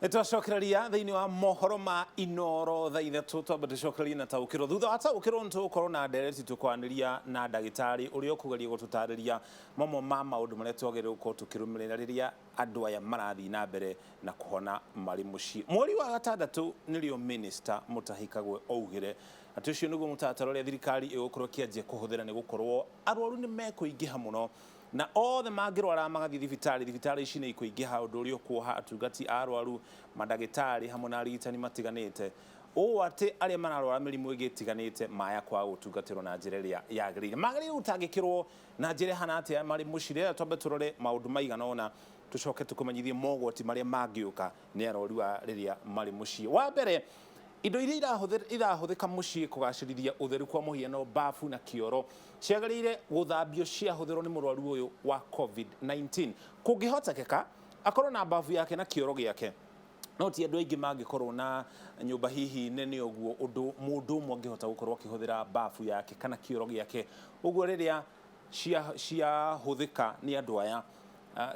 Nitwacokereria thiini wa mohoro ma Inoro thaa ithatu twamba tucokererie na taukiro thutha wa taukiro nitugukorwo na ndereti tukwaniria na ndagitari uria ukugeria gututariria mamwe ma maundu maria twagiriirwo gukorwo tukirumirira riria andu aya marathii na mbere na kuhona mari mucii. Mweri wa gatandatu nirio Minister Mutahi Kagwe augire ati ucio niguo mutataro uria thirikari igukorwo kianjia kuhuthira ni gukorwo arwaru ni mekuingiha muno na othe mangirwara magathi thibitari ici ni ikuingiha undu uria kuoha atungati arwaru madagitari hamwe na arigitani matiganite o ati aria mararwara mirimu igitiganite maya kwa utungatirwo na njira iria yagirire magirire utangikirwo na njira hana ati mari mucire twambe turore maundu maigana ona tucoke tukumenyithie mogoti maria mangiuka ni arwaru riria mari mucii. Wa mbere indo iria irahuthika mucii kugacirithia utheru kwa muhiano bafu na kioro ciagirire guthambio ciahuthirwo ni murwaru uyu wa COVID-19 kungihotekeka akorwo na bafu yake na kioro giake no ti andu aingi mangikorwo na nyumba hihi nene uguo undu mundu umwe angihota gukorwo akihuthira bafu yake kana kioro giake uguo riria ciahuthika ni andu aya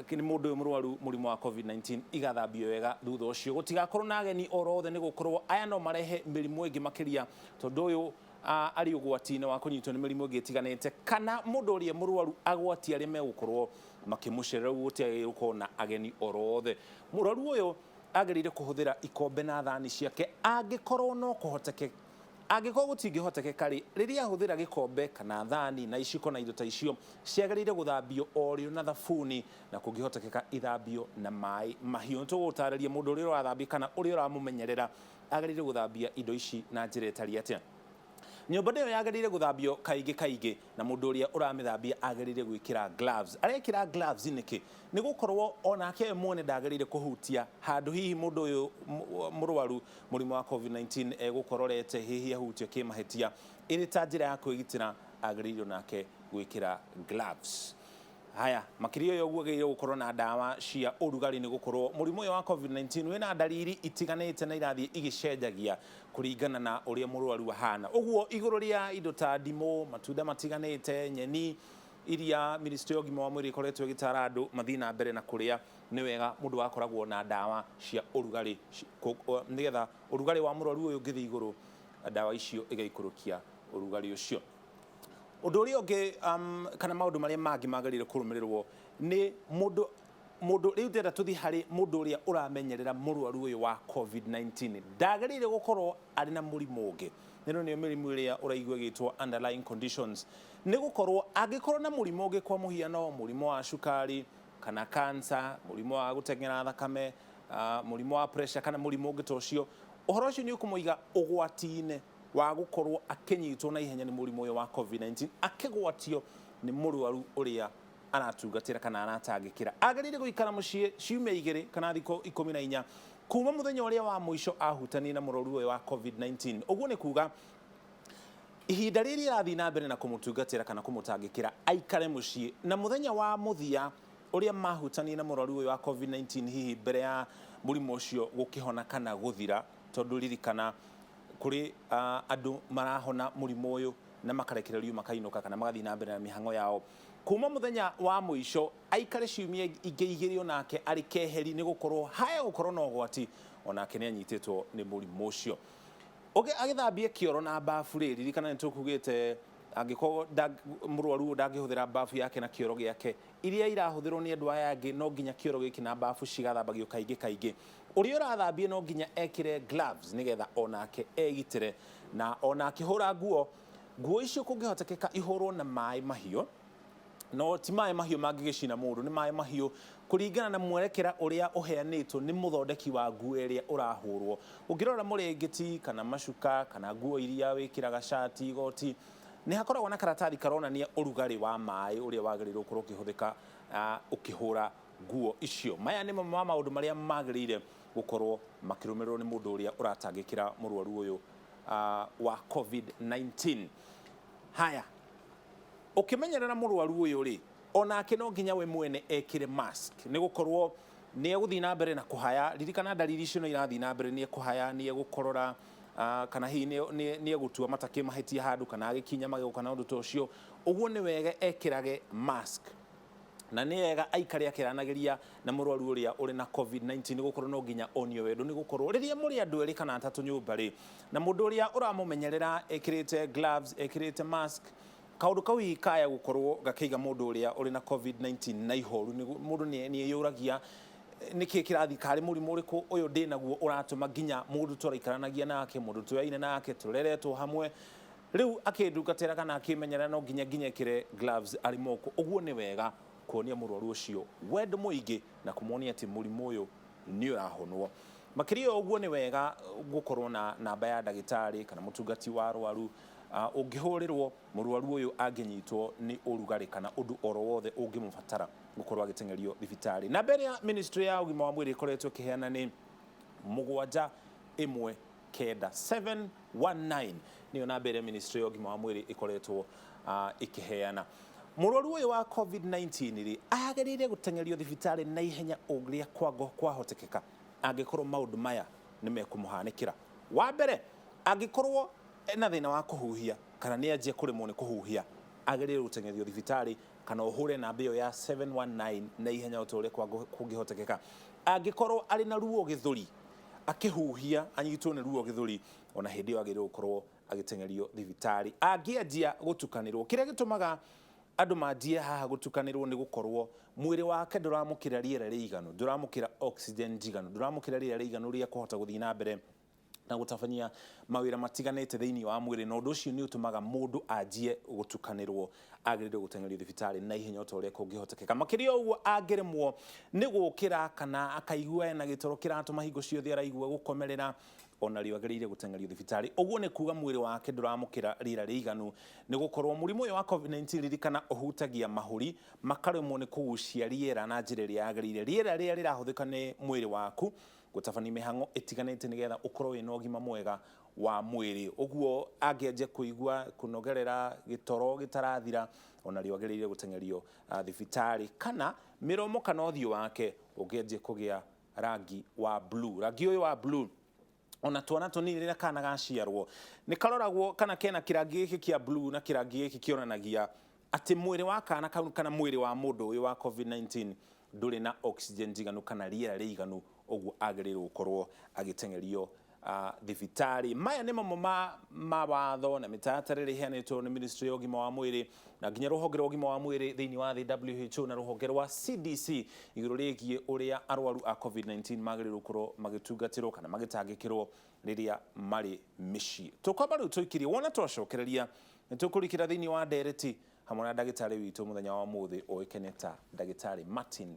kini mundu uyu murwaru murimu wa COVID-19 igathambio wega thutha ucio gutigakorwo na ageni orothe ni gukorwo aya no marehe mirimu ingi makiria tondu uyu ari ugwati-ini wa kunyitwo ni mirimu ingi itiganite kana mundu uria murwaru agwati aria megukorwo makimucerera gutia gukorwo na ageni orothe. Murwaru uyu agirire kuhuthira ikombe na thani ciake angikorwo no kuhoteke angikorwo gutingihotekeka riria ahuthira gikombe kana thani na iciko na indo ta icio ciagirire guthambio orio na thabuni na kungihotekeka ithambio na mai mahiu. Tugutariria mundu uria urathambia kana uria uramumenyerera agirire guthambia indo ici na njira itari atia. Nyumba niyo yagirire guthambio kaingi na mundu uria uramithambia agirire gwikira gloves. Arekira gloves niki ni gukorwo onake mwene ndagirire kuhutia handu hihi mundu uyu murwaru murimu wa COVID-19 egukororete hihi ahutio kimahetia iri ta njira ya kwigitira agirire nake gwikira gloves. Haya makirio yo gugeire gukorwo na dawa cia urugari ni gukorwo murimu uyu wa COVID-19 wina dalili itiganite na irathie igicenjagia kuringana na uria murwaru ahana. Uguo iguru ria indo ta ndimo matunda matiganite nyeni iria ministry of gima wa mwiri ikoretwo igitara andu mathina mbere na kuria ni wega mundu akoragwo na dawa cia urugari nigetha urugari wa murwaru uyu ngithi iguru dawa icio igaikurukia urugari ucio. Undu uria ungi kana maundu maria mangi magirire kurumirirwo ni mundu riu ndenda tuthi hari mundu uria uramenyerera murwaru uyu wa COVID-19 ndagirire gukorwo ari na murimu ungi nino ni mirimu iria uraigwa gitwo underlying conditions ni gukorwo angikorwo na murimu ungi kwa muhiano murimu wa cukari kana cancer murimu wa gutengera thakame murimu wa pressure kana murimu ungi tocio uhoro ucio ni ukumuiga ugwati-ini wa gukorwo akinyitwo na ihenya ni murimu uyu wa COVID-19 akigwatio ni murwaru uria anatungatira kana anatangikira agirire guikara mucii ciumia igiri kana thiko 14 kuma muthenya uria wa muico ahutani na murwaru uyu wa COVID-19. Uguo ni kuga ihinda riri rathi na mbere na kumutungatira kana kumutangikira aikare mucii na muthenya wa muthia uria mahutani na murwaru uyu wa COVID-19 hihi mbere ya murimu ucio gukihona kana guthira tondu ririkana kuri andu marahona murimu uyu na makarekererio makainuka kana magathi na mbere na mihango yao kuma muthenya wa muico aikare ciumia ingi igiri onake ari keheri ni gukorwo haya gukorwo no gwati onake ni anyititwo ni murimu ucio. Oge agithambie kioro na bafu riri kana nitukugite angikorwo murwaru ndangihuthira bafu yake na kioro giake iria irahuthirwo ni andu aya angi no nginya kioro giki na bafu cigathambagio kaingi uria urathambie no nginya ekire gloves nigetha onake egitire na onake hura nguo icio kungihotekeka ihurwo na mai mahiu no ti mai mahiu mangigicina mundu ni mai mahiu kuringana na mwerekera uria uheanitwo ni muthondeki wa nguo iria urahurwo. Ungirora muringiti kana macuka kana nguo iria wikiraga shati goti ni hakoragwo na karatathi karonania urugari wa mai uria wagiriirwo gukorwo ukihuthika ukihura nguo icio. Maya ni maundu maria magirire gukorwo makirumirwo ni mundu uria uratangikira murwaru uyu wa COVID-19. Haya ukimenyerera murwaru uyu ri onake no nginya we mwene ekire mask ni gukorwo ni eguthi na mbere na kuhaya ririkana dalili icio no irathi na mbere ni kuhaya ni egukorora kana hi ni egutua matake mahetia handu kana agikinya magego kana undu tocio uguo ni wega ekirage mask na nĩ wega aikare akĩranageria na mũrwaru ũrĩa ũrĩ na COVID-19 gũkorwo no nginya onio wendo nĩ gũkorwo rĩrĩa mũrĩ andũ erĩ kana atatũ nyũmba rĩ na mũndũ ũrĩa ũramũmenyerera ekĩrĩte gloves ekĩrĩte mask kaũndũ kau kaya gũkorwo gakĩiga mũndũ ũrĩa ũrĩ na COVID-19 na ihoru mũndũ nĩ yũragia nĩkĩ kĩrathi karĩ mũrimũ ũrĩkũ ũyũ ndĩ naguo ũratũma nginya mũndũ tũraikaranagia nake mũndũ tũyaine nake tũreretwo hamwe rĩu akĩndungatĩra kana akĩmenyerera no nginya ekĩre gloves arĩ moko ũguo nĩ wega kuonia mũrwaru ũcio wendo mũingĩ na kũmuonia atĩ mũrimũ ũyũ nĩ ũrahonwo makĩria ũguo nĩ wega gũkorwo na namba ya ndagĩtarĩ kana mũtungati wa arwaru ũngĩhũrĩrwo mũrwaru ũyũ angĩnyitwo nĩ ũrugarĩ kana ũndũ oro wothe ũngĩmũbatara gũkorwo agĩtengerio thibitarĩ na mbere ya ministry ya ũgima wa mwĩrĩ ĩkoretwo ĩkĩheana nĩ 719 niyo namba ya ministry ya ũgima wa mwĩrĩ ĩkoretwo ĩkĩheana mũrwaru ũyũ wa COVID-19 rĩ agĩrĩire gũtengerio thibitarĩ na ihenya ũrĩa kwahotekeka angĩkorwo maũndũ maya nĩ mekũmũhanĩkĩra wa mbere angĩkorwo na thĩna wa kũhuhia kana nĩ anjie kũremwo nĩ kũhuhia agĩrĩire gũtengerio thibitarĩ kana ũhũre namba ĩyo ya 719 na ihenya o ta ũrĩa kũngĩhotekeka angĩkorwo arĩ na ruo gĩthũri akĩhuhia anyitwo nĩ ruo gĩthũri ona hĩndĩ ĩyo agĩrĩire gũkorwo agĩtengerio thibitarĩ angĩanjia gũtukanĩrwo kĩrĩa gĩtũmaga andũ manjie haha gũtukanĩrwo nĩ gũkorwo mwĩrĩ wake ndũramũkĩra rĩera rĩiganu ndũramũkĩra oxygen njiganu ndũramũkĩra rĩera rĩiganu rĩa kũhota gũthiĩ na mbere na gũtabania mawĩra matiganĩte thĩinĩ wa mwĩrĩ na ũndũ ũcio nĩ ũtũmaga mũndũ anjie gũtukanĩrwo agĩrĩire gũtengerio thibitarĩ na ihenya o ta ũrĩa kũngĩhotekeka makĩria ũguo angĩremwo nĩ gũkĩra kana akaigua ena gĩtoro kĩratũma hingo ciothe araigua gũkomerera ona rĩo agĩrĩire gũtengerio thibitarĩ ũguo nĩ kuga mwĩrĩ wake ndũramũkĩra rĩera rĩiganu nĩ gũkorwo mũrimũ ũyũ wa COVID-19 ririkana ũhutagia mahũri makaremwo nĩ kũgucia rĩera na njĩra ĩrĩa yagĩrĩire rĩera rĩrĩa rĩrahũthĩka nĩ mwĩrĩ waku gũtabania mĩhang'o ĩtiganĩte nĩgetha ũkorwo wĩna ũgima mwega wa mwĩrĩ ũguo angĩanjia kũigua kũnogerera gĩtoro gĩtarathira ona rĩo agĩrĩire gũtengerio thibitarĩ kana mĩromo kana ũthiũ wake ũngĩanjia kũgĩa rangi wa blue rangi ũyũ wa blue ona twana tũnini rĩrĩa kana gaciarwo nĩ karoragwo kana kena kĩrangi gĩkĩ kĩa blue na kĩrangi gĩkĩ kĩonanagia atĩ mwĩrĩ wa kana kana mwĩrĩ wa mũndũ ũyũ wa COVID-19 ndũrĩ na oxygen njiganu kana rĩera rĩiganu ũguo agĩrĩirwo gũkorwo agĩtengerio thibitarĩ maya nĩ mamwe ma watho na mĩtaratara ĩrĩa ĩheanĩtwo nĩ ministry ya ũgima wa mwĩrĩ na nginya rũhonge rwa ũgima wa mwĩrĩ thĩinĩ wa thĩ WHO na rũhonge rwa CDC igũrũ rĩgiĩ ũrĩa arwaru a COVID-19 magĩrĩirwo gũkorwo magĩtungatĩrwo kana magĩtangĩkĩrwo rĩrĩa marĩ mĩciĩ tũkwamba rĩu tũikirie wona twacokereria nĩ tũkũrikĩra thĩinĩ wa ndereti hamwe na ndagĩtarĩ witũ mũthenya wa ũmũthĩ oĩkaine ta ndagĩtarĩ Martin